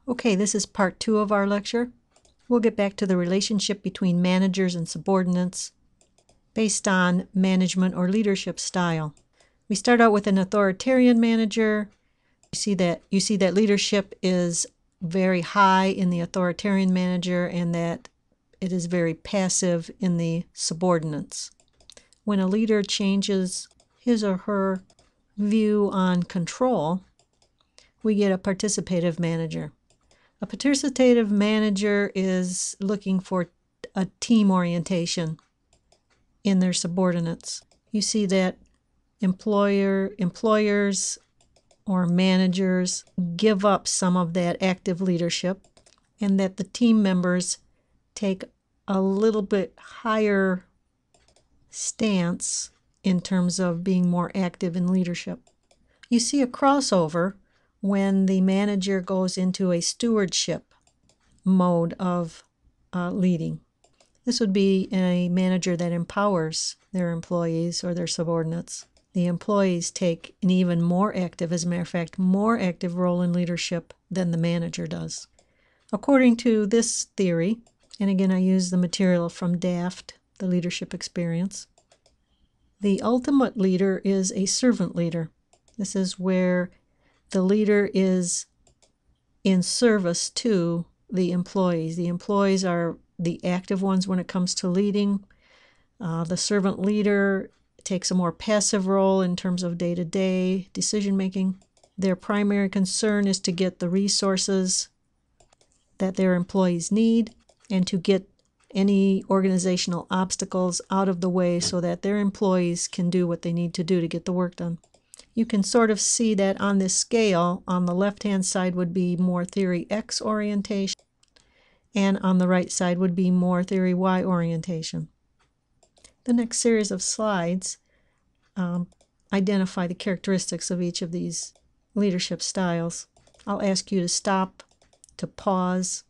Okay, this is part 2 of our lecture. We'll get back to the relationship between managers and subordinates based on management or leadership style. We start out with an authoritarian manager. You see that leadership is very high in the authoritarian manager and that it is very passive in the subordinates. When a leader changes his or her view on control, we get a participative manager. A participative manager is looking for a team orientation in their subordinates. You see that employers or managers give up some of that active leadership and that the team members take a little bit higher stance in terms of being more active in leadership. You see a crossover when the manager goes into a stewardship mode of leading. This would be a manager that empowers their employees or their subordinates. The employees take an even more active, as a matter of fact, more active role in leadership than the manager does. According to this theory, and again I use the material from DAFT, the leadership experience, the ultimate leader is a servant leader. This is where the leader is in service to the employees. The employees are the active ones when it comes to leading. The servant leader takes a more passive role in terms of day-to-day decision-making. Their primary concern is to get the resources that their employees need and to get any organizational obstacles out of the way so that their employees can do what they need to do to get the work done. You can sort of see that on this scale. On the left-hand side would be more theory X orientation, and on the right side would be more theory Y orientation. The next series of slides identify the characteristics of each of these leadership styles. I'll ask you to stop, to pause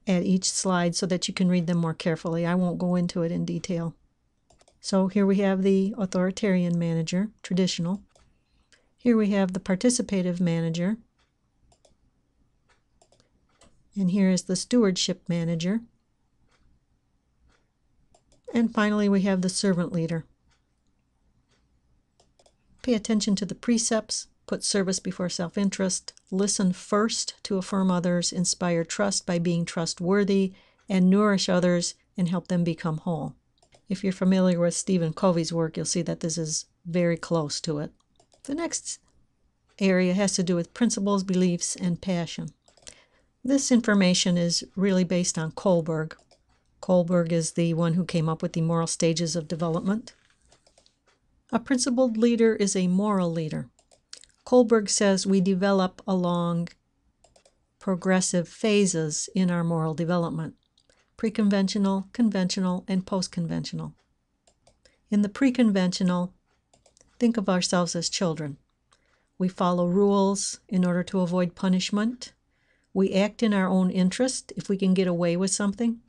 at each slide so that you can read them more carefully. I won't go into it in detail. So here we have the authoritarian manager, traditional. Here we have the participative manager. And here is the stewardship manager. And finally, we have the servant leader. Pay attention to the precepts, put service before self-interest, listen first to affirm others, inspire trust by being trustworthy, and nourish others and help them become whole. If you're familiar with Stephen Covey's work, you'll see that this is very close to it. The next area has to do with principles, beliefs, and passion. This information is really based on Kohlberg. Kohlberg is the one who came up with the moral stages of development. A principled leader is a moral leader. Kohlberg says we develop along progressive phases in our moral development: pre-conventional, conventional, and post-conventional. In the pre-conventional, think of ourselves as children. We follow rules in order to avoid punishment. We act in our own interest if we can get away with something.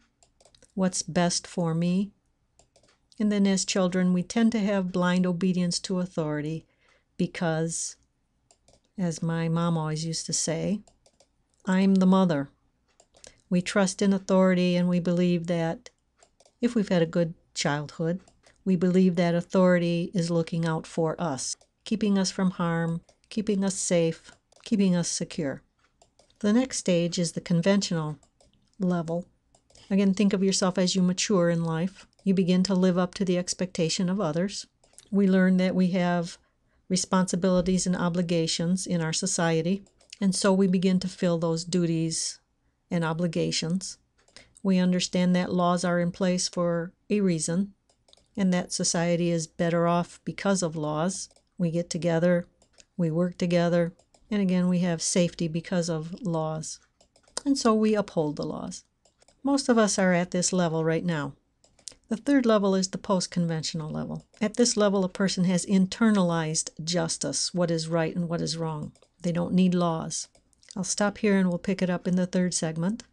What's best for me? And then as children, we tend to have blind obedience to authority because, as my mom always used to say, I'm the mother. We trust in authority and we believe that if we've had a good childhood, we believe that authority is looking out for us, keeping us from harm, keeping us safe, keeping us secure. The next stage is the conventional level. Again, think of yourself as you mature in life. You begin to live up to the expectation of others. We learn that we have responsibilities and obligations in our society, and so we begin to fill those duties and obligations. We understand that laws are in place for a reason, and that society is better off because of laws. We get together, we work together, and again, we have safety because of laws. And so we uphold the laws. Most of us are at this level right now. The third level is the post-conventional level. At this level, a person has internalized justice, what is right and what is wrong. They don't need laws. I'll stop here and we'll pick it up in the third segment.